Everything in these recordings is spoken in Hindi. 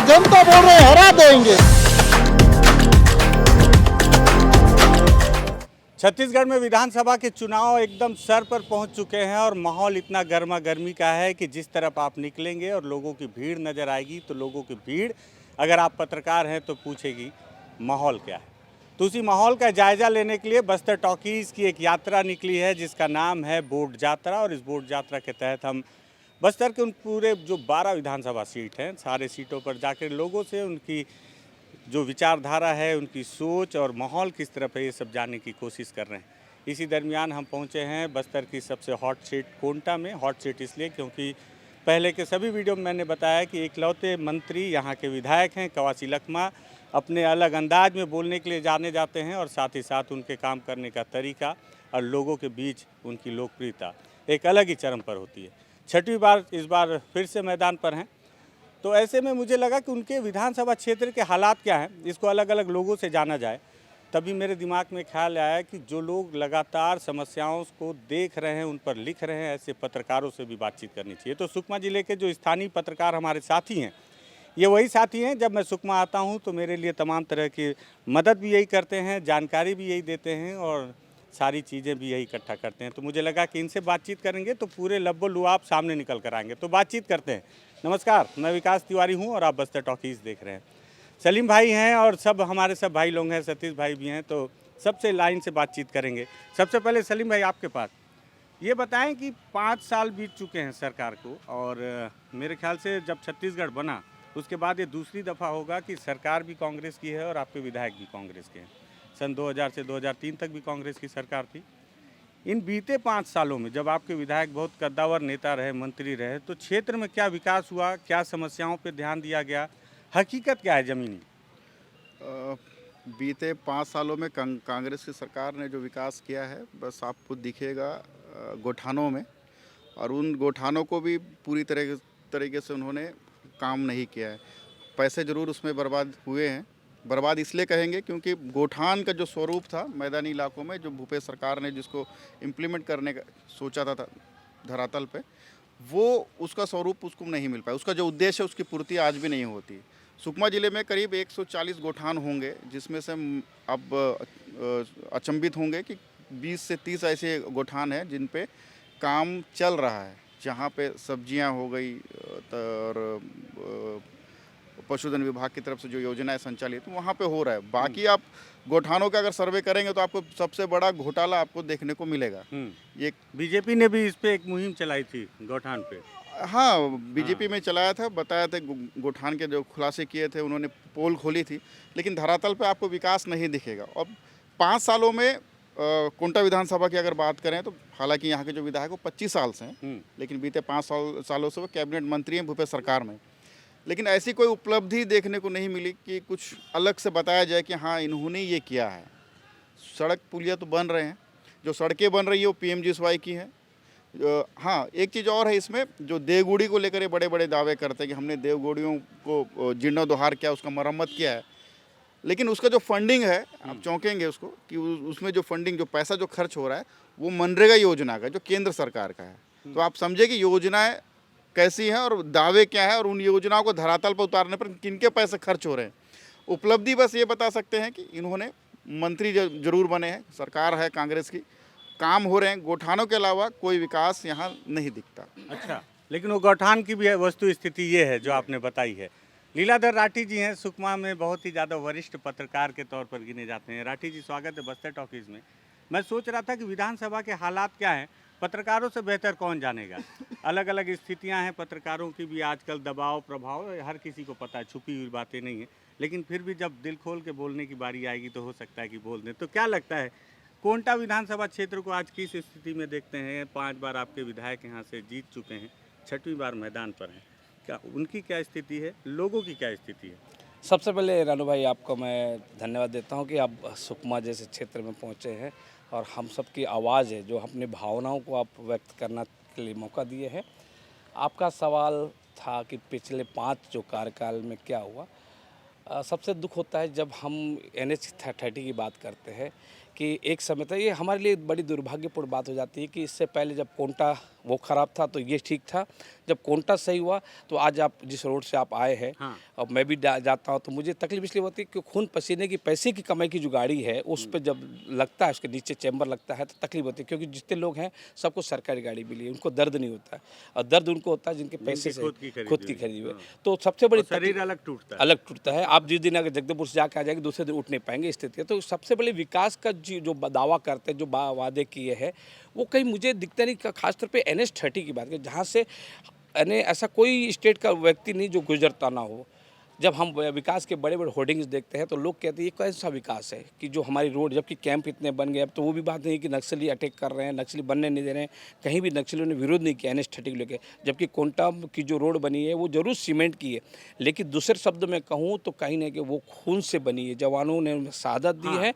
जनता बोल रहे हैं हरा देंगे। छत्तीसगढ़ में विधानसभा के चुनाव एकदम सर पर पहुंच चुके हैं और माहौल इतना गर्मा गर्मी का है कि जिस तरफ आप निकलेंगे और लोगों की भीड़ नज़र आएगी तो लोगों की भीड़, अगर आप पत्रकार हैं तो पूछेगी माहौल क्या है। तो उसी माहौल का जायज़ा लेने के लिए बस्तर टॉकीज़ की एक यात्रा निकली है जिसका नाम है बोट यात्रा। और इस बोट यात्रा के तहत हम बस्तर के उन पूरे जो 12 विधानसभा सीट हैं, सारे सीटों पर जाकर लोगों से उनकी जो विचारधारा है, उनकी सोच और माहौल किस तरफ है, ये सब जानने की कोशिश कर रहे हैं। इसी दरमियान हम पहुंचे हैं बस्तर की सबसे हॉट सीट कोंटा में। हॉट सीट इसलिए क्योंकि पहले के सभी वीडियो में मैंने बताया कि इकलौते मंत्री यहाँ के विधायक हैं कवासी लखमा, अपने अलग अंदाज में बोलने के लिए जाने जाते हैं और साथ ही साथ उनके काम करने का तरीका और लोगों के बीच उनकी लोकप्रियता एक अलग ही चरम पर होती है। छठवीं बार इस बार फिर से मैदान पर हैं, तो ऐसे में मुझे लगा कि उनके विधानसभा क्षेत्र के हालात क्या हैं, इसको अलग अलग लोगों से जाना जाए। तभी मेरे दिमाग में ख्याल आया कि जो लोग लगातार समस्याओं को देख रहे हैं, उन पर लिख रहे हैं, ऐसे पत्रकारों से भी बातचीत करनी चाहिए। तो सुकमा ज़िले के जो स्थानीय पत्रकार हमारे साथी हैं, ये वही साथी हैं, जब मैं सुकमा आता हूँ तो मेरे लिए तमाम तरह की मदद भी यही करते हैं, जानकारी भी यही देते हैं और सारी चीज़ें भी यही इकट्ठा करते हैं। तो मुझे लगा कि इनसे बातचीत करेंगे तो पूरे लब्बो लुआब सामने निकल कर आएंगे। तो बातचीत करते हैं। नमस्कार, मैं विकास तिवारी हूं और आप बस्तर टॉकीज़ देख रहे हैं। सलीम भाई हैं और सब हमारे सब भाई लोग हैं, सतीश भाई भी हैं, तो सबसे लाइन से बातचीत करेंगे। सबसे पहले सलीम भाई आपके पास ये बताएं कि 5 साल बीत चुके हैं सरकार को और मेरे ख्याल से जब छत्तीसगढ़ बना उसके बाद ये दूसरी दफ़ा होगा कि सरकार भी कांग्रेस की है और आपके विधायक भी कांग्रेस के हैं। सन 2000 से 2003 तक भी कांग्रेस की सरकार थी। इन बीते 5 सालों में जब आपके विधायक बहुत कद्दावर नेता रहे, मंत्री रहे, तो क्षेत्र में क्या विकास हुआ, क्या समस्याओं पर ध्यान दिया गया, हकीकत क्या है ज़मीनी? बीते 5 सालों में कांग्रेस की सरकार ने जो विकास किया है बस आपको दिखेगा गोठानों में, और उन गोठानों को भी पूरी तरीके से उन्होंने काम नहीं किया है। पैसे ज़रूर उसमें बर्बाद हुए हैं। बर्बाद इसलिए कहेंगे क्योंकि गोठान का जो स्वरूप था मैदानी इलाकों में, जो भूपेश सरकार ने जिसको इम्प्लीमेंट करने का सोचा था धरातल पे, वो उसका स्वरूप उसको नहीं मिल पाया। उसका जो उद्देश्य है उसकी पूर्ति आज भी नहीं होती। सुकमा ज़िले में करीब 140 गोठान होंगे, जिसमें से अब अचंभित होंगे कि 20 से 30 ऐसे गोठान हैं जिन पे काम चल रहा है, जहाँ पे सब्जियां हो गई और पशुधन विभाग की तरफ से जो योजनाएं संचालित वहाँ पे हो रहा है। बाकी आप गोठानों का अगर सर्वे करेंगे तो आपको सबसे बड़ा घोटाला आपको देखने को मिलेगा। ये बीजेपी ने भी इस पे एक मुहिम चलाई थी गोठान पे। हाँ, बीजेपी में चलाया था, बताया था, गोठान के जो खुलासे किए थे, उन्होंने पोल खोली थी, लेकिन धरातल पे आपको विकास नहीं दिखेगा। और 5 सालों में कोंटा विधानसभा की अगर बात करें तो हालांकि यहाँ के जो विधायक वो 25 साल से हैं, लेकिन बीते 5 सालों से वो कैबिनेट मंत्री हैं भूपेश सरकार में। लेकिन ऐसी कोई उपलब्धि देखने को नहीं मिली कि कुछ अलग से बताया जाए कि हाँ इन्होंने ये किया है। सड़क पुलिया तो बन रहे हैं, जो सड़कें बन रही है वो पीएमजीएसवाई की है। हाँ, एक चीज़ और है इसमें, जो देवगुड़ी को लेकर ये बड़े बड़े दावे करते हैं कि हमने देवगुड़ियों को जीर्णोद्धार किया, उसका मरम्मत किया है, लेकिन उसका जो फंडिंग है आप चौंकेंगे उसको कि उसमें जो फंडिंग, जो पैसा जो खर्च हो रहा है वो मनरेगा योजना का, जो केंद्र सरकार का है। तो आप समझे कि योजनाएं कैसी हैं और दावे क्या है, और उन योजनाओं को धरातल पर उतारने पर किनके पैसे खर्च हो रहे हैं। उपलब्धि बस ये बता सकते हैं कि इन्होंने मंत्री जरूर बने हैं, सरकार है कांग्रेस की, काम हो रहे हैं, गोठानों के अलावा कोई विकास यहाँ नहीं दिखता। अच्छा, लेकिन वो गोठान की भी वस्तु स्थिति ये है जो आपने बताई है। लीलाधर राठी जी हैं, सुकमा में बहुत ही ज़्यादा वरिष्ठ पत्रकार के तौर पर गिने जाते हैं। राठी जी, स्वागत है बस्तर टॉकीज़ में। मैं सोच रहा था कि विधानसभा के हालात क्या हैं, पत्रकारों से बेहतर कौन जानेगा। अलग अलग स्थितियां हैं पत्रकारों की भी, आजकल दबाव प्रभाव हर किसी को पता है, छुपी हुई बातें नहीं है, लेकिन फिर भी जब दिल खोल के बोलने की बारी आएगी तो हो सकता है कि बोल दें। तो क्या लगता है, कोंटा विधानसभा क्षेत्र को आज किस स्थिति में देखते हैं? 5 बार आपके विधायक यहाँ से जीत चुके हैं, 6वीं बार मैदान पर हैं, क्या उनकी क्या स्थिति है, लोगों की क्या स्थिति है? सबसे पहले रानू भाई आपको मैं धन्यवाद देता हूँ कि आप सुकमा जैसे क्षेत्र में पहुँचे हैं और हम सब की आवाज़ है, जो अपनी भावनाओं को आप व्यक्त करना के लिए मौका दिए हैं। आपका सवाल था कि पिछले 5 जो कार्यकाल में क्या हुआ। सबसे दुख होता है जब हम NH 30 की बात करते हैं कि एक समय था, ये हमारे लिए बड़ी दुर्भाग्यपूर्ण बात हो जाती है कि इससे पहले जब कोंटा वो ख़राब था तो ये ठीक था, जब कोंटा सही हुआ तो आज आप जिस रोड से आप आए हैं, हाँ। और मैं भी जाता हूँ तो मुझे तकलीफ इसलिए होती है कि खून पसीने की पैसे की कमाई की जो गाड़ी है उस पर जब लगता है, उसके नीचे चैम्बर लगता है तो तकलीफ होती है, क्योंकि जितने लोग हैं सबको सरकारी गाड़ी मिली है, उनको दर्द नहीं होता है, और दर्द उनको होता है जिनके पैसे से खुद की खरीदी हुई। तो सबसे बड़ी शरीर अलग टूटता है। अलग टूटता है। आप जिस दिन अगर जगदलपुर से जाके आ जाएंगे दूसरे दिन उठ नहीं पाएंगे, स्थिति है। तो सबसे बड़े विकास का जो दावा करते हैं, जो वादे किए हैं, वो कहीं मुझे दिखता नहीं। खासतौर पे NH30 की बात करें, जहाँ से यानी ऐसा कोई स्टेट का व्यक्ति नहीं जो गुजरता ना हो। जब हम विकास के बड़े बड़े होर्डिंग्स देखते हैं तो लोग कहते हैं ये कौन सा विकास है कि जो हमारी रोड, जबकि कैंप इतने बन गए। अब तो वो भी बात नहीं है कि नक्सली अटैक कर रहे हैं, नक्सली बनने नहीं दे रहे हैं, कहीं भी नक्सलियों ने विरोध नहीं किया NH30 को लेकर। जबकि कोंटा की जो रोड बनी है वो जरूर सीमेंट की है, लेकिन दूसरे शब्द में कहूँ तो कहीं ना कहीं वो खून से बनी है, जवानों ने शहादत दी है,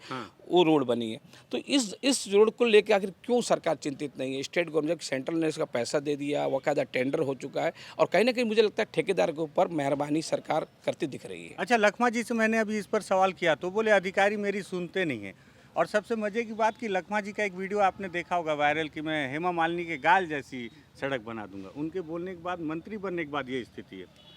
वो रोड बनी है। तो इस रोड को लेकर आखिर क्यों सरकार चिंतित नहीं है? स्टेट गवर्नमेंट, सेंट्रल ने इसका पैसा दे दिया, बाकायदा टेंडर हो चुका है, और कहीं ना कहीं मुझे लगता है ठेकेदार के ऊपर मेहरबानी सरकार करती दिख रही है। अच्छा, लखमा जी से मैंने अभी इस पर सवाल किया तो बोले अधिकारी मेरी सुनते नहीं हैं। और सबसे मजे की बात कि लखमा जी का एक वीडियो आपने देखा होगा वायरल, कि मैं हेमा मालिनी के गाल जैसी सड़क बना दूंगा। उनके बोलने के बाद, मंत्री बनने के बाद ये स्थिति है।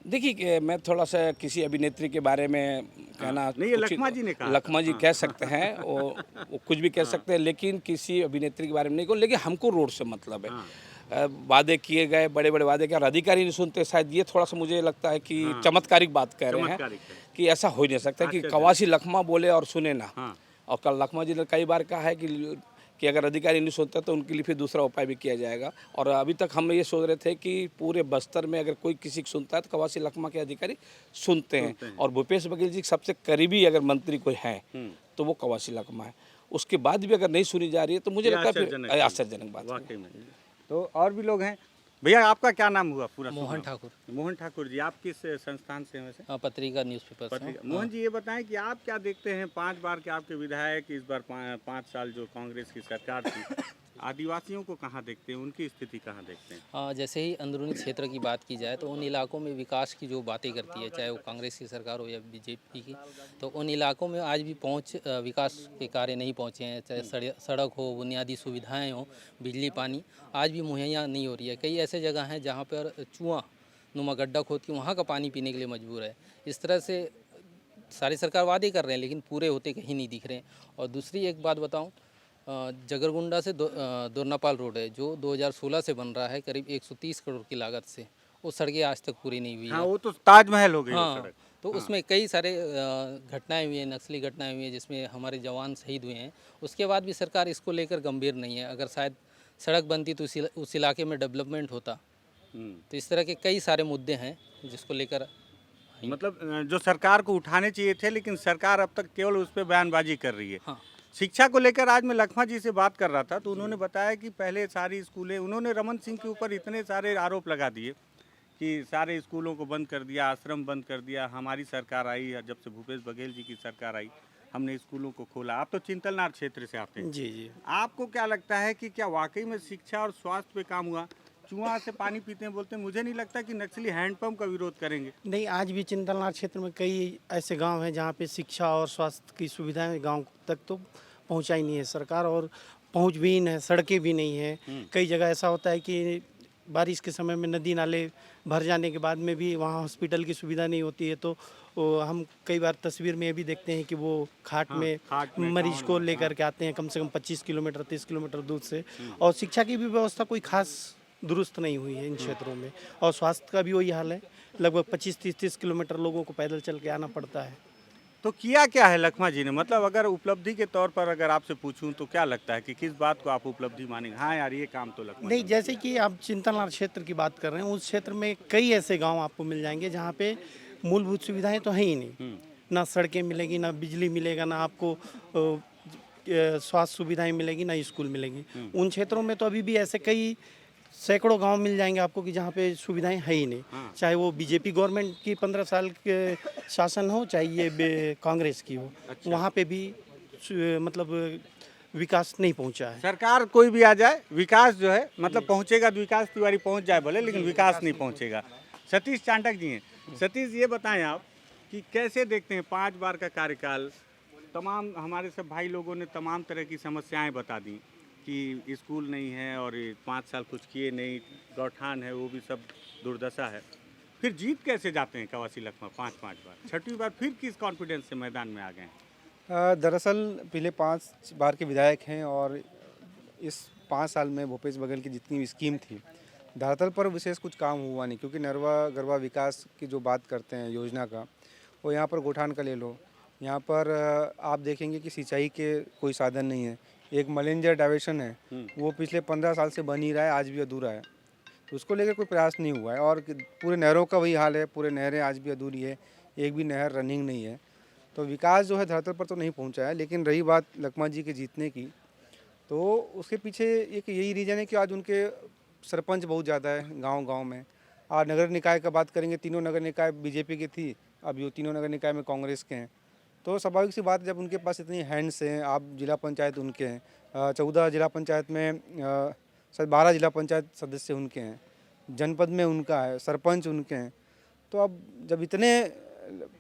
देखिए कि मैं थोड़ा सा किसी अभिनेत्री के बारे में कहना नहीं, ये लखमा जी ने कहा। लखमा जी कह सकते हैं, वो कुछ भी कह सकते हैं, लेकिन किसी अभिनेत्री के बारे में नहीं कहूँ। लेकिन हमको रोड से मतलब है। वादे किए गए, बड़े बड़े वादे किए और अधिकारी नहीं सुनते, शायद ये थोड़ा सा मुझे लगता है कि चमत्कारिक बात कह रहे हैं कि ऐसा हो नहीं सकता कि कवासी लखमा बोले और सुने ना। और कल लखमा जी ने कई बार कहा है कि अगर अधिकारी नहीं सुनते तो उनके लिए फिर दूसरा उपाय भी किया जाएगा। और अभी तक हम ये सोच रहे थे कि पूरे बस्तर में अगर कोई किसी को सुनता है तो कवासी लखमा के अधिकारी सुनते हैं। और भूपेश बघेल जी सबसे करीबी अगर मंत्री कोई है तो वो कवासी लखमा है। उसके बाद भी अगर नहीं सुनी जा रही है तो मुझे लगता है आश्चर्यजनक बात है। तो और भी लोग हैं। भैया, आपका क्या नाम हुआ पूरा? मोहन ठाकुर। मोहन ठाकुर जी, आप किस संस्थान से हैं वैसे? पत्रिका न्यूज़पेपर से। मोहन जी, ये बताएं कि आप क्या देखते हैं, 5 बार के आपके विधायक, इस बार 5 साल जो कांग्रेस की सरकार थी, आदिवासियों को कहाँ देखते हैं, उनकी स्थिति कहाँ देखते हैं? जैसे ही अंदरूनी क्षेत्र की बात की जाए तो उन इलाकों में विकास की जो बातें करती है, चाहे वो कांग्रेस की सरकार हो या बीजेपी की, तो उन इलाकों में आज भी विकास के कार्य नहीं पहुँचे हैं। चाहे सड़क हो, बुनियादी सुविधाएँ हो, बिजली पानी आज भी मुहैया नहीं हो रही है। कई ऐसे जगह हैं जहाँ पर चूहा नुमा गड्ढा खोद के वहाँ का पानी पीने के लिए मजबूर है। इस तरह से सारी सरकार वादे कर रहे हैं लेकिन पूरे होते कहीं नहीं दिख रहे हैं। और दूसरी एक बात बताऊं, जगरगुंडा से दोरनापाल रोड है जो 2016 से बन रहा है, करीब 130 करोड़ की लागत से। वो सड़कें आज तक पूरी नहीं हुई है। वो तो ताजमहल हो गई वो सड़क। तो उसमें कई सारे घटनाएं हुई हैं, नक्सली घटनाएं हुई हैं जिसमें हमारे जवान शहीद हुए हैं। उसके बाद भी सरकार इसको लेकर गंभीर नहीं है। अगर शायद सड़क बनती तो उस इलाके में डेवलपमेंट होता। तो इस तरह के कई सारे मुद्दे हैं जिसको लेकर, मतलब जो सरकार को उठाने चाहिए थे, लेकिन सरकार अब तक केवल उस पर बयानबाजी कर रही है। शिक्षा को लेकर आज मैं लखमा जी से बात कर रहा था तो उन्होंने बताया कि पहले सारी स्कूलें, उन्होंने रमन सिंह के ऊपर इतने सारे आरोप लगा दिए कि सारे स्कूलों को बंद कर दिया, आश्रम बंद कर दिया। हमारी सरकार आई, जब से भूपेश बघेल जी की सरकार आई, हमने स्कूलों को खोला। आप तो चिंतलनार क्षेत्र से आते हैं। जी। आपको क्या लगता है कि क्या वाकई में शिक्षा और स्वास्थ्य पे काम हुआ? चूहा से पानी पीते हैं बोलते हैं, मुझे नहीं लगता कि नक्सली हैंडपंप का विरोध करेंगे। नहीं, आज भी चिंतलनार क्षेत्र में कई ऐसे गांव हैं जहां पे शिक्षा और स्वास्थ्य की सुविधाएं गांव तक तो पहुंचाई नहीं है सरकार, और पहुंच भी नहीं है, सड़कें भी नहीं है। कई जगह ऐसा होता है कि बारिश के समय में नदी नाले भर जाने के बाद में भी वहाँ हॉस्पिटल की सुविधा नहीं होती है। तो हम कई बार तस्वीर में ये भी देखते हैं कि वो खाट में मरीज को लेकर के आते हैं कम से कम 25 किलोमीटर 30 किलोमीटर दूर से। और शिक्षा की भी व्यवस्था कोई खास दुरुस्त नहीं हुई है इन क्षेत्रों में, और स्वास्थ्य का भी वही हाल है। लगभग 25-30 किलोमीटर लोगों को पैदल चल के आना पड़ता है। तो किया क्या है लखमा जी ने? मतलब अगर उपलब्धि के तौर पर अगर आपसे पूछूं तो क्या लगता है कि किस बात को आप उपलब्धि मानेंगे? हाँ यार, ये काम तो लखमा नहीं, जैसे कि आप चिंतलनार क्षेत्र की बात कर रहे हैं, उस क्षेत्र में कई ऐसे गांव आपको मिल जाएंगे जहां पे मूलभूत सुविधाएं तो हैं ही नहीं। ना सड़कें मिलेगी, ना बिजली मिलेगा, ना आपको स्वास्थ्य सुविधाएं मिलेगी, ना स्कूल मिलेगी। उन क्षेत्रों में तो अभी भी ऐसे कई सैकड़ों गांव मिल जाएंगे आपको कि जहाँ पे सुविधाएं है ही नहीं। चाहे वो बीजेपी गवर्नमेंट की 15 साल के शासन हो, चाहे ये कांग्रेस की हो। अच्छा। वहाँ पे भी मतलब विकास नहीं पहुँचा है। सरकार कोई भी आ जाए, विकास जो है मतलब पहुँचेगा, विकास तिवारी पहुँच जाए भले, लेकिन विकास नहीं पहुँचेगा। सतीश चांटक जी हैं। सतीश, ये बताएं आप कि कैसे देखते हैं 5 बार का कार्यकाल, तमाम हमारे सब भाई लोगों ने तमाम तरह की समस्याएं बता दी कि स्कूल नहीं है और ये 5 साल कुछ किए नहीं, गौठान है वो भी सब दुर्दशा है। फिर जीत कैसे जाते हैं कवासी लखमा 5-5 बार, छठी बार फिर किस कॉन्फिडेंस से मैदान में आ गए हैं? दरअसल पिछले 5 बार के विधायक हैं और इस 5 साल में भूपेश बघेल की जितनी भी स्कीम थी धरातल पर विशेष कुछ काम हुआ नहीं, क्योंकि नरवा गरबा विकास की जो बात करते हैं योजना का, वो यहाँ पर गोठान का ले लो, यहाँ पर आप देखेंगे कि सिंचाई के कोई साधन नहीं है। एक मलेंजर डाइवर्शन है, वो पिछले 15 साल से बन ही रहा है, आज भी अधूरा है, तो उसको लेकर कोई प्रयास नहीं हुआ है। और पूरे नहरों का वही हाल है, पूरे नहरें आज भी अधूरी है, एक भी नहर रनिंग नहीं है। तो विकास जो है धरातल पर तो नहीं पहुंचा है। लेकिन रही बात लखमा जी के जीतने की, तो उसके पीछे एक यही रीज़न है कि आज उनके सरपंच बहुत ज़्यादा है गांव-गांव में। और नगर निकाय का बात करेंगे, तीनों नगर निकाय बीजेपी की थी, अब ये तीनों नगर निकाय में कांग्रेस के हैं। तो स्वाभाविक सी बात है, जब उनके पास इतनी हैंड्स हैं, आप जिला पंचायत उनके हैं, 14 जिला पंचायत में शायद 12 जिला पंचायत सदस्य उनके हैं, जनपद में उनका है, सरपंच उनके हैं। तो अब जब इतने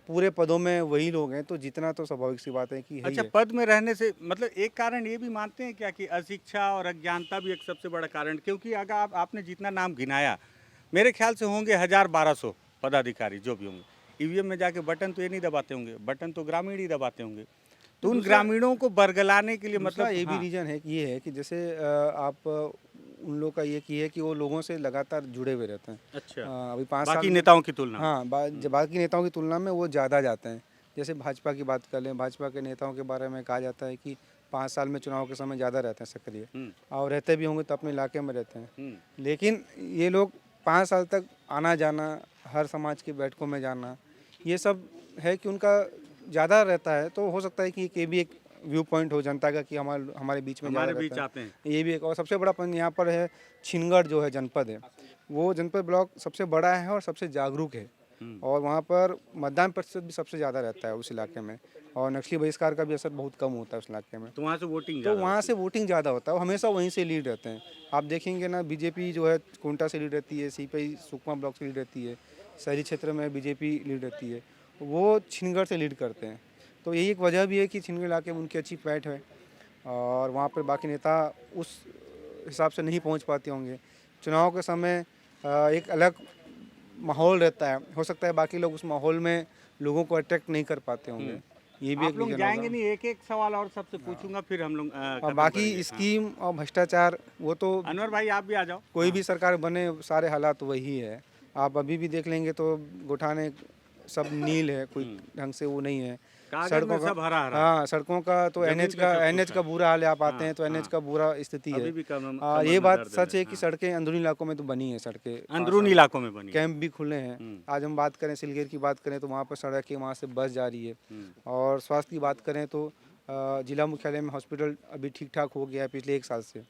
पूरे पदों में वही लोग हैं, तो जीतना तो स्वाभाविक सी बात है कि है ही अच्छा, है। पद में रहने से मतलब एक कारण ये भी मानते हैं क्या कि अशिक्षा और अज्ञानता भी एक सबसे बड़ा कारण? क्योंकि अगर आपने जितना नाम गिनाया, मेरे ख्याल से होंगे 1000-1200 पदाधिकारी जो भी होंगे। ईवीएम में जाके बटन तो ये नहीं दबाते होंगे, बटन तो ग्रामीण ही दबाते होंगे। तो उन ग्रामीणों को बरगलाने के लिए मतलब मतलब ये भी रीज़न है कि ये है कि जैसे आप उन लोग का ये की है कि वो लोगों से लगातार जुड़े हुए रहते हैं। अच्छा, अभी 5 साल बाकी में- नेताओं की तुलना में। हाँ, बाकी नेताओं की तुलना में वो ज़्यादा जाते हैं। जैसे भाजपा की बात कर लें, भाजपा के नेताओं के बारे में कहा जाता है कि 5 साल में चुनाव के समय ज़्यादा रहते हैं सक्रिय, और रहते भी होंगे तो अपने इलाके में रहते हैं। लेकिन ये लोग 5 साल तक आना जाना, हर समाज की बैठकों में जाना, ये सब है कि उनका ज़्यादा रहता है। तो हो सकता है कि ये भी एक व्यू पॉइंट हो जनता का कि हमारे बीच में ज़्यादा हमारे बीच रहता है। आते हैं। ये भी एक, और सबसे बड़ा पॉइंट यहाँ पर है छिनगढ़ जो है जनपद है, वो जनपद ब्लॉक सबसे बड़ा है और सबसे जागरूक है, और वहाँ पर मतदान प्रतिशत भी सबसे ज़्यादा रहता है उस इलाके में, और नक्सली बहिष्कार का भी असर बहुत कम होता है उस इलाके में। तो वहाँ से वोटिंग तो वहाँ से वोटिंग ज़्यादा होता है, वो हमेशा वहीं से लीड रहते हैं। आप देखेंगे ना, बीजेपी जो है कोंटा से लीड रहती है, सीपीआई सुकमा ब्लॉक से लीड रहती है, शहरी क्षेत्र में बीजेपी लीड रहती है, वो छिनगढ़ से लीड करते हैं। तो यही एक वजह भी है कि छिनगढ़ इलाके में उनकी अच्छी पैठ है, और वहाँ पर बाकी नेता उस हिसाब से नहीं पहुँच पाते होंगे। चुनाव के समय एक अलग माहौल रहता है, हो सकता है बाकी लोग उस माहौल में लोगों को अट्रैक्ट नहीं कर पाते होंगे। ये भी आप एक लोग रीजन जाएंगे होगा। नहीं, एक सवाल और सबसे पूछूंगा फिर हम लोग और कदम बाकी बढ़ेंगे। स्कीम और भ्रष्टाचार, वो तो हाँ। अनवर भाई आप भी आ जाओ। कोई भी सरकार बने, सारे हालात वही है। आप अभी भी देख लेंगे तो गोठाने सब नील है, कोई ढंग से वो नहीं है। कागज में सब हरा हरा है। हाँ, सड़कों का तो जमीन एनएच पे सब का कुछ है। बुरा हाल है। आप आते हाँ, हैं तो एनएच हाँ। का बुरा स्थिति अभी है। भी कमर ये में बात दर्द सच है हाँ। कि सड़कें अंदरूनी इलाकों में तो बनी है सड़कें, अंदरूनी इलाकों में बनी है। कैंप भी खुले हैं। आज हम बात करें सिलगेर की बात करें तो वहाँ पर सड़क है, वहाँ से बस जा रही है। और स्वास्थ्य की बात करें तो जिला मुख्यालय में हॉस्पिटल अभी ठीक ठाक हो गया है पिछले 1 साल से,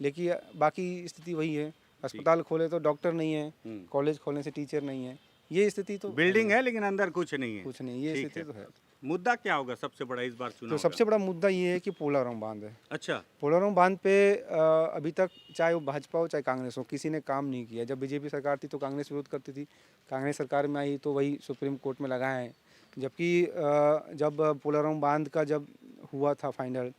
लेकिन बाकी स्थिति वही है। अस्पताल खोले तो डॉक्टर नहीं है, कॉलेज खोलने से टीचर नहीं है। ये स्थिति तो बिल्डिंग है लेकिन अंदर कुछ नहीं है। कुछ नहीं, ये ठीक स्थिति तो है। मुद्दा क्या होगा सबसे बड़ा इस बार चुनाव तो सबसे बड़ा मुद्दा ये है कि पोलाराम बांध है। अच्छा, पोलाराम बांध पे अभी तक चाहे वो भाजपा हो चाहे कांग्रेस हो, किसी ने काम नहीं किया। जब बीजेपी सरकार थी तो कांग्रेस विरोध करती थी, कांग्रेस सरकार में आई तो वही सुप्रीम कोर्ट में लगाए हैं। जबकि जब पोलाराम बांध का जब हुआ था फाइनल,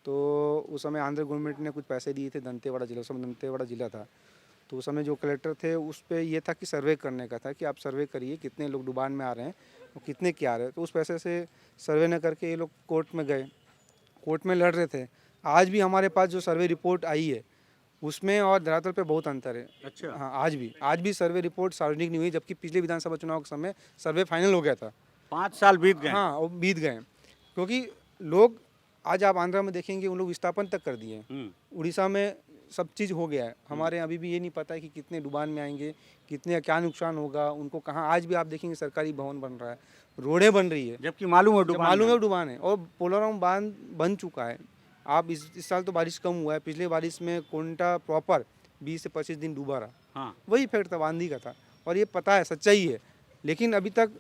तो उस समय आंध्र गवर्नमेंट ने कुछ पैसे दिए थे दंतेवाड़ा जिला, उस समय दंतेवाड़ा जिला था, तो उस समय जो कलेक्टर थे उस पर ये था कि सर्वे करने का था कि आप सर्वे करिए कितने लोग डुबान में आ रहे हैं और कितने क्या आ रहे हैं। तो उस पैसे से सर्वे न करके ये लोग कोर्ट में गए, कोर्ट में लड़ रहे थे। आज भी हमारे पास जो सर्वे रिपोर्ट आई है उसमें और धरातल पे बहुत अंतर है। अच्छा। हाँ, आज भी सर्वे रिपोर्ट सार्वजनिक नहीं हुई, जबकि पिछले विधानसभा चुनाव के समय सर्वे फाइनल हो गया था। 5 साल बीत गए। हाँ, वो बीत गए, क्योंकि लोग आज आप आंध्रा में देखेंगे उन लोग विस्थापन तक कर दिए हैं। उड़ीसा में सब चीज़ हो गया है, हमारे यहाँ अभी भी ये नहीं पता है कि कितने डुबान में आएंगे, कितने क्या नुकसान होगा उनको, कहाँ। आज भी आप देखेंगे सरकारी भवन बन रहा है, रोडें बन रही है, जबकि मालूम है जब डुबान मालूम में। है डुबान है। और पोलाराम बांध बन चुका है। आप इस साल तो बारिश कम हुआ है, पिछले बारिश में कोंटा प्रॉपर 20 से 25 दिन डूबा रहा। हाँ, वही इफेक्ट था बांधी का था, और ये पता है, सच्चाई है। लेकिन अभी तक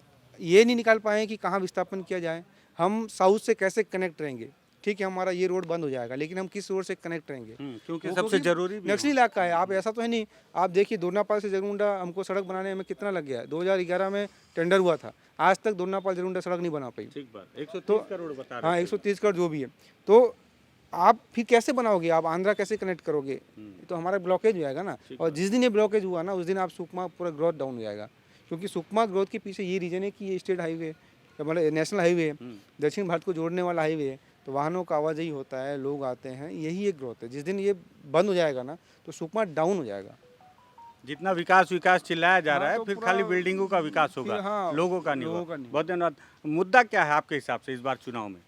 ये नहीं निकाल पाए कि कहाँ विस्थापन किया जाए, हम साउथ से कैसे कनेक्ट रहेंगे, ठीक है हमारा ये रोड बंद हो जाएगा, लेकिन हम किस रोड से कनेक्ट रहेंगे? क्योंकि वो सबसे जरूरी भी नक्सली इलाका है। आप ऐसा तो है नहीं, आप देखिए दोरनापाल से जगमुंडा हमको सड़क बनाने में कितना लग गया है। 2011 में टेंडर हुआ था, आज तक दोरनापाल जगमुंडा सड़क नहीं बना पाई। ठीक बात, 130 करोड़ बता रहे हाँ, थे। 130 करोड़ जो भी है, तो आप फिर कैसे बनाओगे? आप आंध्रा कैसे कनेक्ट करोगे? तो हमारा ब्लॉकेज हो जाएगा ना। और जिस दिन ये ब्लॉकेज हुआ ना, उस दिन आप सुकमा पूरा ग्रोथ डाउन हो जाएगा, क्योंकि सुकमा ग्रोथ के पीछे ये रीजन है कि ये स्टेट हाईवे मतलब नेशनल हाईवे है, दक्षिण भारत को जोड़ने वाला हाईवे है, तो वाहनों का आवाजाही होता है, लोग आते हैं, यही एक ग्रोथ है। जिस दिन ये बंद हो जाएगा ना, तो सुकमा डाउन हो जाएगा। जितना विकास विकास चिल्लाया जा रहा है, तो फिर पूरा खाली बिल्डिंगों का विकास होगा, हाँ, लोगों का नहीं लोगों होगा। का नहीं। बहुत धन्यवाद। मुद्दा क्या है आपके हिसाब से इस बार चुनाव में?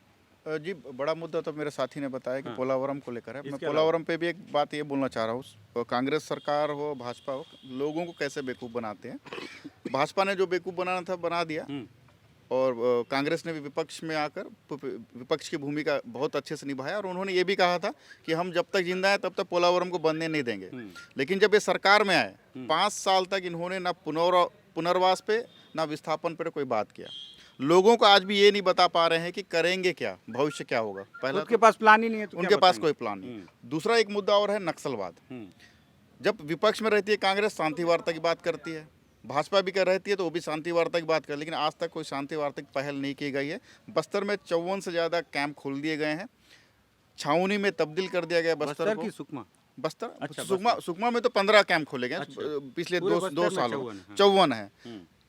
जी, बड़ा मुद्दा तो मेरे साथी ने बताया कि पोलावरम को लेकर है। मैं इसके पोलावरम पे भी एक बात ये बोलना चाह रहा हूँ, कांग्रेस सरकार हो भाजपा हो, लोगों को कैसे बेवकूफ़ बनाते हैं। भाजपा ने जो बेवकूफ़ बनाना था बना दिया, और कांग्रेस ने भी विपक्ष में आकर विपक्ष की भूमिका बहुत अच्छे से निभाया, और उन्होंने ये भी कहा था कि हम जब तक जिंदा हैं तब तक पोलावरम को बनने नहीं देंगे। लेकिन जब ये सरकार में आए, 5 साल तक इन्होंने ना पुनर्वास पे ना विस्थापन पर कोई बात किया। लोगों को आज भी ये नहीं बता पा रहे हैं कि करेंगे क्या, भविष्य क्या होगा। पहला उनके पास प्लान ही नहीं है तो उनके क्या पास बताएंगे? कोई प्लान नहीं। दूसरा एक मुद्दा और है नक्सलवाद। जब विपक्ष में रहती है कांग्रेस, शांति वार्ता की बात करती है, भाजपा भी कर रहती है तो वो भी शांति वार्ता की बात कर, लेकिन आज तक कोई शांति वार्ता की पहल नहीं की गई है। बस्तर में 54 से ज़्यादा कैंप खोल दिए गए हैं, छावनी में तब्दील कर दिया गया बस्तर को। की सुकमा बस्तर अच्छा, सुकमा में तो 15 कैंप खोले गए पिछले पूरे 2 बस्तर में सालों 54 में, है। 54 है।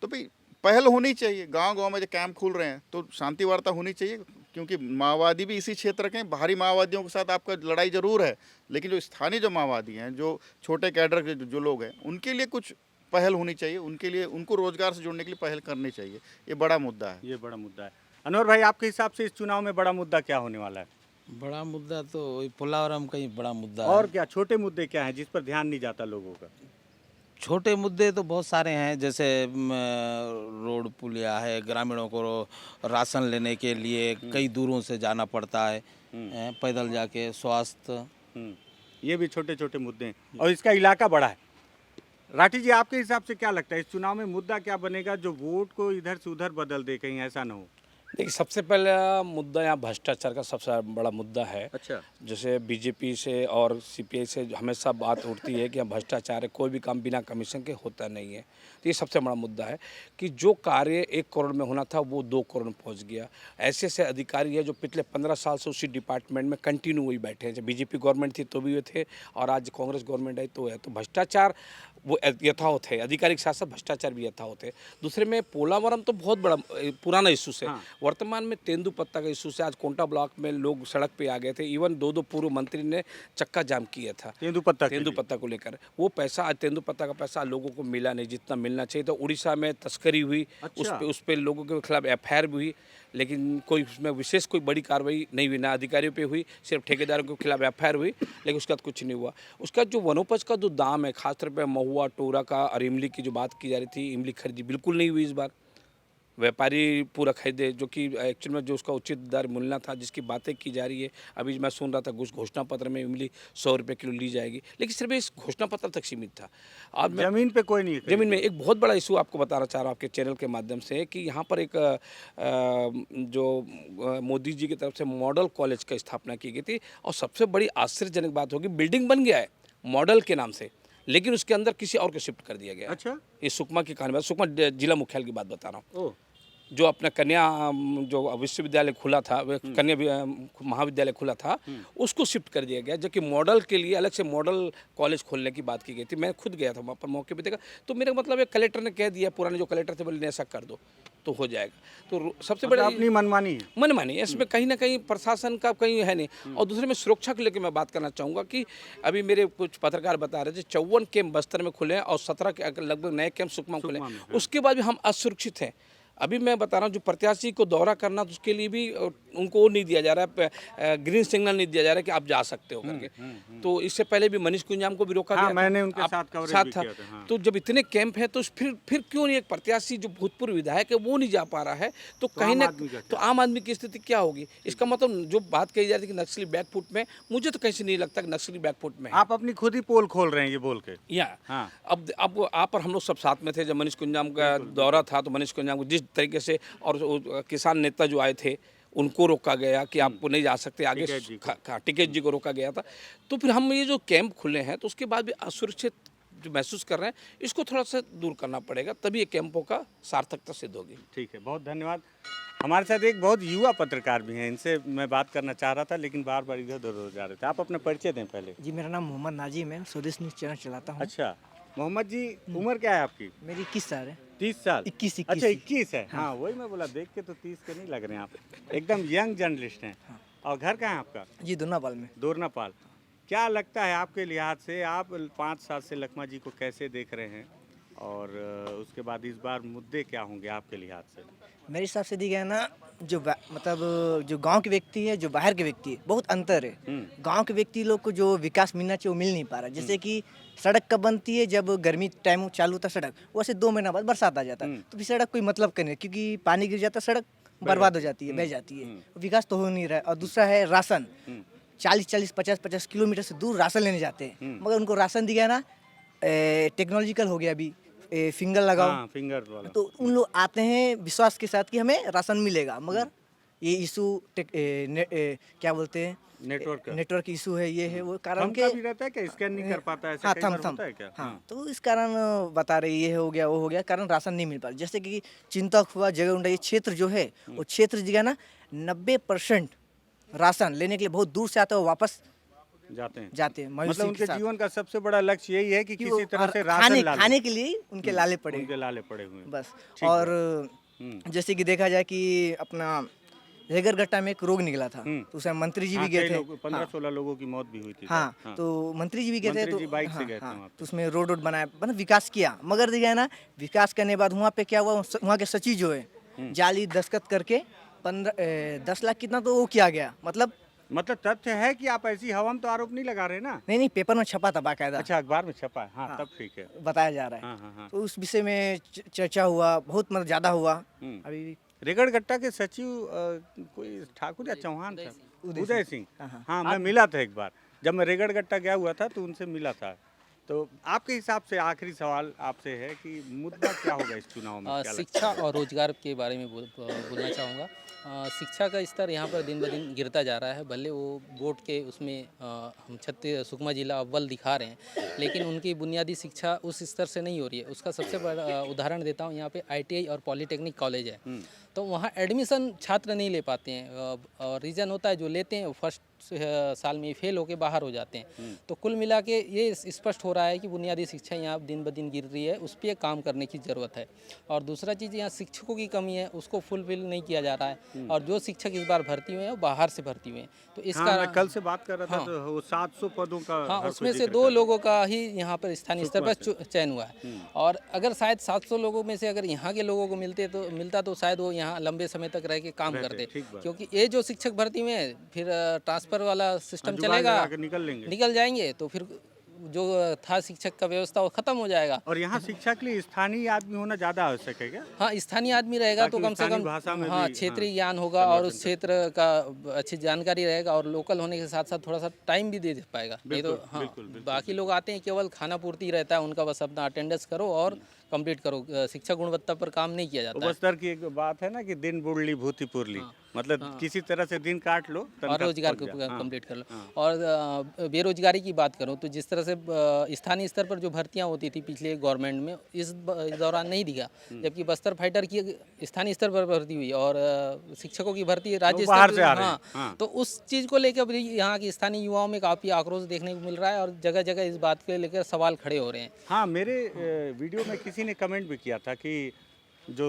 तो भाई पहल होनी चाहिए। गांव-गांव में जो कैंप खुल रहे हैं तो शांति वार्ता होनी चाहिए, क्योंकि माओवादी भी इसी क्षेत्र के हैं। बाहरी माओवादियों के साथ आपका लड़ाई जरूर है, लेकिन जो स्थानीय जो माओवादी हैं, जो छोटे कैडर के जो लोग हैं, उनके लिए कुछ पहल होनी चाहिए, उनके लिए उनको रोजगार से जोड़ने के लिए पहल करनी चाहिए। ये बड़ा मुद्दा है। ये बड़ा मुद्दा है। अनवर भाई, आपके हिसाब से इस चुनाव में बड़ा मुद्दा क्या होने वाला है? बड़ा मुद्दा तो वही पोलावरम का ही बड़ा मुद्दा और है। क्या छोटे मुद्दे क्या हैं जिस पर ध्यान नहीं जाता लोगों का? छोटे मुद्दे तो बहुत सारे हैं, जैसे रोड पुलिया है, ग्रामीणों को राशन लेने के लिए कई दूरों से जाना पड़ता है, पैदल जाके, स्वास्थ्य। ये भी छोटे छोटे मुद्दे हैं, और इसका इलाका बड़ा है। राठी जी, आपके हिसाब से क्या लगता है इस चुनाव में मुद्दा क्या बनेगा जो वोट को इधर से उधर बदल दे, कहीं ऐसा ना हो? देखिए, सबसे पहला मुद्दा यहाँ भ्रष्टाचार का सबसे बड़ा मुद्दा है। अच्छा। जैसे बीजेपी से और सीपीआई से हमेशा बात उठती है कि यहाँ भ्रष्टाचार है, कोई भी काम बिना कमीशन के होता नहीं है। तो ये सबसे बड़ा मुद्दा है कि जो कार्य 1 करोड़ में होना था वो 2 करोड़ में पहुँच गया। ऐसे ऐसे अधिकारी है जो पिछले 15 साल से उसी डिपार्टमेंट में कंटिन्यू वही बैठे हैं। जब बीजेपी गवर्नमेंट थी तो भी वे थे, और आज कांग्रेस गवर्नमेंट आई तो है। तो भ्रष्टाचार वो यथावत है, अधिकारी के साथ साथ भ्रष्टाचार भी यथावत है। दूसरे में पोलावरम तो बहुत बड़ा पुराना इशू है। वर्तमान में तेंदुपत्ता का इशू से आज कोंटा ब्लॉक में लोग सड़क पे आ गए थे। इवन 2 पूर्व मंत्री ने चक्का जाम किया था तेंदुपत्ता को लेकर। वो पैसा, आज तेंदुपत्ता का पैसा लोगों को मिला नहीं जितना मिलना चाहिए। तो उड़ीसा में तस्करी हुई, उस पे लोगों के खिलाफ एफआईआर भी हुई, लेकिन कोई उसमें विशेष कोई बड़ी कार्रवाई नहीं हुई, ना अधिकारियों पे हुई, सिर्फ ठेकेदारों के खिलाफ एफआईआर हुई, लेकिन उसके बाद कुछ नहीं हुआ। उसका जो वनोपज का जो दाम है, खासतौर पे महुआ, टोरा का और इमली की जो बात की जा रही थी, इमली खरीदी बिल्कुल नहीं हुई इस बार। व्यापारी पूरा खरीदे, जो कि एक्चुअल में जो उसका उचित दर मिलना था, जिसकी बातें की जा रही है। अभी मैं सुन रहा था घोषणा पत्र में इमली 100 रुपये किलो ली जाएगी, लेकिन सिर्फ इस घोषणा पत्र तक सीमित था। अब जमीन पे कोई नहीं है। जमीन में एक बहुत बड़ा इशू आपको बताना चाह रहा हूँ आपके चैनल के माध्यम से, कि यहाँ पर एक जो मोदी जी की तरफ से मॉडल कॉलेज का स्थापना की गई थी, और सबसे बड़ी आश्चर्यजनक बात होगी, बिल्डिंग बन गया है मॉडल के नाम से, लेकिन उसके अंदर किसी और को शिफ्ट कर दिया गया। अच्छा। ये सुकमा की कहानी, सुकमा जिला मुख्यालय की बात बता रहा हूँ। ओह। जो अपना कन्या जो विश्वविद्यालय खुला था, कन्या महाविद्यालय खुला था, उसको शिफ्ट कर दिया गया, जबकि मॉडल के लिए अलग से मॉडल कॉलेज खोलने की बात की गई थी। मैं खुद गया था वहाँ पर, मौके पे देखा, तो मेरा मतलब है कलेक्टर ने कह दिया, पुराने जो कलेक्टर थे बोले ऐसा कर दो तो हो जाएगा। तो सबसे बड़ा अपनी मनमानी है। मनमानी है इसमें, कहीं ना कहीं प्रशासन का कहीं है नहीं। और दूसरे में सुरक्षा को लेकर मैं बात करना चाहूँगा कि अभी मेरे कुछ पत्रकार बता रहे थे 54 कैंप बस्तर में खुले हैं और 17 के लगभग नए कैंप सुकमा खुले, उसके बाद भी हम असुरक्षित हैं। अभी मैं बता रहा हूँ, जो प्रत्याशी को दौरा करना, तो उसके लिए भी उनको वो नहीं दिया जा रहा है, ग्रीन सिग्नल नहीं दिया जा रहा है कि आप जा सकते हो करके। तो इससे पहले भी मनीष कुंजाम को भी रोका गया, मैंने उनके साथ कवरेज भी था। किया था। तो जब इतने कैंप है तो फिर क्यों नहीं एक प्रत्याशी जो भूतपूर्व विधायक है वो नहीं जा पा रहा है? तो कहीं ना तो आम आदमी की स्थिति क्या होगी? इसका मतलब जो बात कही जा रही थी कि नक्सली बैकफुट में, मुझे तो कहीं से नहीं लगता कि नक्सली बैकफुट में। आप अपनी खुद ही पोल खोल रहे हैं ये बोल के। या अब आप और हम लोग सब साथ में थे जब मनीष कुंजाम का दौरा था। तो मनीष कुंजाम को जिस तरीके से, और किसान नेता जो आए थे, उनको रोका गया कि आपको नहीं जा सकते आगे, टिकैत जी को रोका गया था। तो फिर हम ये जो कैंप खुले हैं तो उसके बाद भी असुरक्षित जो महसूस कर रहे हैं, इसको थोड़ा सा दूर करना पड़ेगा, तभी ये कैंपों का सार्थकता सिद्ध होगी। ठीक है, बहुत धन्यवाद। हमारे साथ एक बहुत युवा पत्रकार भी हैं, इनसे मैं बात करना चाह रहा था लेकिन बार बार इधर उधर जा रहे थे। आप अपना परिचय दें पहले। जी, मेरा नाम मोहम्मद नाजिम है, स्वदेश न्यूज़ चैनल चलाता हूँ। अच्छा मोहम्मद जी, उम्र क्या है आपकी? मेरी 21 साल है। 30 साल? 21 अच्छा 21 है। हाँ वही मैं बोला, देख के तो 30 के नहीं लग रहे हैं आप, एकदम यंग जर्नलिस्ट हैं। और घर कहाँ है आपका? जी, दोनापाल में। दोरनापाल। क्या लगता है आपके लिहाज से, आप 5 साल से लखमा जी को कैसे देख रहे हैं, और उसके बाद इस बार मुद्दे क्या होंगे आपके लिहाज से? मेरे हिसाब से देखा है ना, मतलब जो गांव के व्यक्ति है, जो बाहर के व्यक्ति है, बहुत अंतर है। गांव के व्यक्ति लोग को जो विकास मिलना चाहिए वो मिल नहीं पा रहा। जैसे कि सड़क कब बनती है, जब गर्मी टाइम चालू होता सड़क, वैसे 2 महीना बाद बरसात आ जाता है, तो फिर सड़क कोई मतलब का नहीं, क्योंकि पानी गिर जाता, सड़क बर्बाद हो जाती है, बह जाती है, विकास तो हो नहीं रहा है। और दूसरा है राशन, 40-40, 50-50 किलोमीटर से दूर राशन लेने जाते हैं, मगर उनको राशन दिया ना, टेक्नोलॉजिकल हो गया अभी, फिंगर लगाओ। हाँ, फिंगर वाला। तो उन लोग आते हैं विश्वास के साथ कि हमें राशन मिलेगा, मगर ये इशू क्या बोलते हैं, नेटवर्क इशू है, ये है वो कारण के भी रहता है कि स्कैन नहीं कर पाता है, ऐसा कई बार होता है क्या? हाँ, तो इस कारण बता रहे ये हो गया वो हो गया, कारण राशन नहीं मिल पा रहा। जैसे कि चिंतक हुआ, जगह ये क्षेत्र जो है, वो क्षेत्र जगह ना 90% राशन लेने के लिए बहुत दूर से आता है, वापस जाते हैं। मतलब उनके जीवन का सबसे बड़ा लक्ष्य यही है कि किसी तरह से राशन खाने के लिए उनके लाले पड़े हुए हैं बस। और जैसे कि देखा जाए कि अपना हेगरगट्टा में एक रोग निकला था, तो उसमें मंत्री जी भी गए थे, 15-16 लोगों की मौत भी हुई थी। हाँ, तो मंत्री जी भी गए थे, तो बाइक से गए थे, तो उसमें रोड बनाया, मतलब विकास किया। मगर देखा है ना, विकास करने के बाद वहाँ पे क्या हुआ, वहाँ के सचिव जो है जाली दस्तखत करके 10 लाख कितना तो वो किया गया। मतलब तथ्य है कि आप ऐसी हवा में तो आरोप नहीं लगा रहे ना? नहीं, पेपर में छपा था बाकायदा। अच्छा, अखबार में छपा है। हाँ, तब ठीक है, बताया जा रहा है। हाँ। तो उस विषय में चर्चा हुआ, बहुत मतलब ज्यादा हुआ। अभी रेगड़गट्टा के सचिव कोई ठाकुर या चौहान था, उदय सिंह। हाँ, मैं मिला था एक बार, जब मैं रेगड़गट्टा गया हुआ था तो उनसे मिला था। तो आपके हिसाब से आखिरी सवाल आपसे है कि मुद्दा क्या होगा इस चुनाव में? शिक्षा और रोजगार के बारे में बोलना चाहूँगा। शिक्षा का स्तर यहाँ पर दिन ब दिन गिरता जा रहा है। भले वो बोर्ड के उसमें हम सुकमा जिला अव्वल दिखा रहे हैं, लेकिन उनकी बुनियादी शिक्षा उस स्तर से नहीं हो रही है। उसका सबसे बड़ा उदाहरण देता हूँ, यहाँ पे ITI और पॉलीटेक्निक कॉलेज है, तो वहाँ एडमिशन छात्र नहीं ले पाते हैं, और रीज़न होता है जो लेते हैं फर्स्ट साल में फेल होके बाहर हो जाते हैं। तो कुल मिला के ये स्पष्ट हो रहा है कि बुनियादी शिक्षा यहाँ दिन ब दिन गिर रही है, उस पर काम करने की ज़रूरत है। और दूसरा चीज़, यहाँ शिक्षकों की कमी है, उसको फुलफिल नहीं किया जा रहा है, और जो शिक्षक इस बार भर्ती हुए हैं वो बाहर से भर्ती हुए हैं। तो इसका मैं कल से बात कर रहा था, तो वो 700 पदों का, हाँ, उसमें से 2 लोगों का ही यहाँ पर स्थानीय स्तर पर चयन हुआ है। और अगर शायद 700 लोगों में से अगर यहाँ के लोगों को मिलता तो शायद वो यहाँ लंबे समय तक रह के काम करते, क्योंकि ये जो शिक्षक भर्ती में फिर ट्रांसफर वाला सिस्टम चलेगा, निकल जाएंगे, तो फिर जो था शिक्षक का व्यवस्था वो खत्म हो जाएगा। और यहाँ शिक्षा के लिए स्थानीय आदमी होना ज़्यादा आवश्यक है क्या? हाँ, स्थानीय आदमी रहेगा तो कम से कम क्षेत्रीय ज्ञान होगा, और उस क्षेत्र का अच्छी जानकारी रहेगा, और लोकल होने के साथ साथ थोड़ा सा टाइम भी दे पाएगा। नहीं तो हाँ, बाकी लोग आते हैं केवल खाना पूर्ति रहता है उनका, बस अपना अटेंडेंस करो और कंप्लीट करो, शिक्षा गुणवत्ता पर काम नहीं किया जाता। बस्तर की एक बात है ना कि दिन बुड़ली भूति पुरली, मतलब किसी तरह से दिन काट लो और रोजगार को कंप्लीट कर लो। और बेरोजगारी की बात करूं तो जिस तरह से स्थानीय स्तर पर जो भर्तियां होती थी पिछले गवर्नमेंट में, इस दौरान नहीं दिखा, जबकि बस्तर फाइटर की स्थानीय स्तर पर भर्ती हुई और शिक्षकों की भर्ती राज्य स्तर पर। हाँ, तो उस चीज़ को लेकर यहाँ की स्थानीय युवाओं में काफ़ी आक्रोश देखने को मिल रहा है, और जगह जगह इस बात को लेकर सवाल खड़े हो रहे हैं। हाँ, मेरे वीडियो में किसी ने कमेंट भी किया था कि जो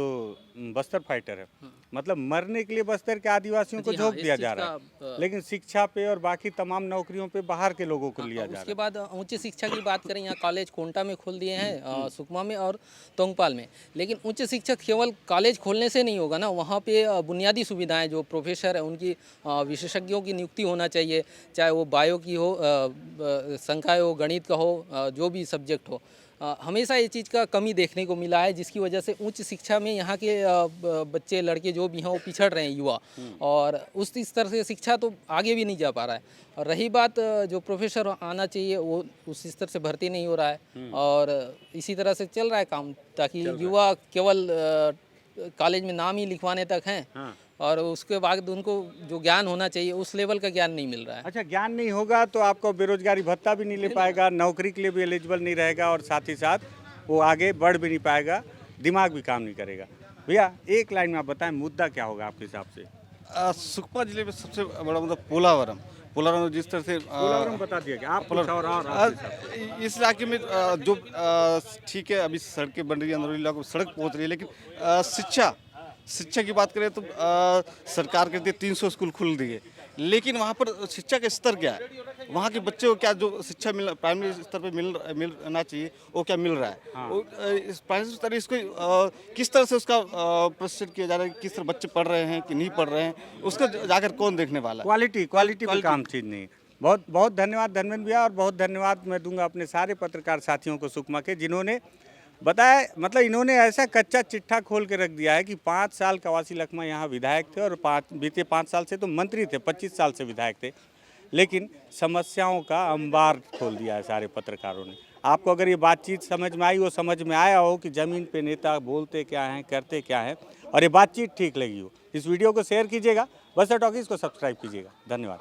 बस्तर फाइटर है, मतलब मरने के लिए बस्तर के आदिवासियों को झोंक दिया जा रहा है, लेकिन शिक्षा पे और बाकी तमाम नौकरियों पे बाहर के लोगों को लिया जा रहा है। उसके बाद उच्च शिक्षा की बात करें, यहाँ कॉलेज कोंटा में खोल दिए हैं, सुकमा में और तोंगपाल में, लेकिन उच्च शिक्षा केवल कॉलेज खोलने से नहीं होगा ना, वहाँ पे बुनियादी सुविधाएं, जो प्रोफेसर है उनकी विशेषज्ञों की नियुक्ति होना चाहिए, चाहे वो बायो की हो, संख्या हो, गणित का हो, जो भी सब्जेक्ट हो। हमेशा ये चीज़ का कमी देखने को मिला है, जिसकी वजह से उच्च शिक्षा में यहाँ के बच्चे लड़के जो भी हैं वो पिछड़ रहे हैं, युवा, और उस स्तर से शिक्षा तो आगे भी नहीं जा पा रहा है। और रही बात जो प्रोफेसर आना चाहिए, वो उस स्तर से भर्ती नहीं हो रहा है, और इसी तरह से चल रहा है काम, ताकि युवा केवल कॉलेज में नाम ही लिखवाने तक हैं, और उसके बाद उनको जो ज्ञान होना चाहिए उस लेवल का ज्ञान नहीं मिल रहा है। अच्छा, ज्ञान नहीं होगा तो आपको बेरोजगारी भत्ता भी नहीं ले पाएगा, नौकरी के लिए भी एलिजिबल नहीं रहेगा और साथ ही साथ वो आगे बढ़ भी नहीं पाएगा, दिमाग भी काम नहीं करेगा। भैया एक लाइन में आप बताएं मुद्दा क्या होगा आपके हिसाब से? सुकमा जिले में सबसे बड़ा मतलब पोलावरम में जिस तरह से पोलावरम बता दिया कि आप कुछ और आपके हिसाब से। इस इलाके में जो ठीक है अभी सड़कें बन रही है, अंदरूनी इलाकों में सड़क पहुंच रही है, लेकिन शिक्षा की बात करें तो सरकार कहती है 300 स्कूल खुल दिए, लेकिन वहाँ पर शिक्षा का स्तर क्या है, वहाँ के बच्चे को क्या जो शिक्षा प्राइमरी स्तर पर मिलना चाहिए वो क्या मिल रहा है? वो, इस प्राइमरी स्तर इसको किस तरह से उसका प्रशिक्षण किया जा रहा है, किस तरह बच्चे पढ़ रहे हैं कि नहीं पढ़ रहे हैं, उसका जाकर कौन देखने वाला है? क्वालिटी पे काम चीज नहीं। बहुत बहुत धन्यवाद धर्मेंद्र भैया, और बहुत धन्यवाद मैं दूंगा अपने सारे पत्रकार साथियों को सुकमा के, जिन्होंने बताया, मतलब इन्होंने ऐसा कच्चा चिट्ठा खोल के रख दिया है कि 5 साल कवासी लखमा यहाँ विधायक थे और बीते 5 साल से तो मंत्री थे, 25 साल से विधायक थे, लेकिन समस्याओं का अंबार खोल दिया है सारे पत्रकारों ने। आपको अगर ये बातचीत समझ में आई, वो समझ में आया हो कि ज़मीन पे नेता बोलते क्या हैं, करते क्या हैं, और ये बातचीत ठीक लगी हो, इस वीडियो को शेयर कीजिएगा, बस्तर टॉकीज को सब्सक्राइब कीजिएगा। धन्यवाद।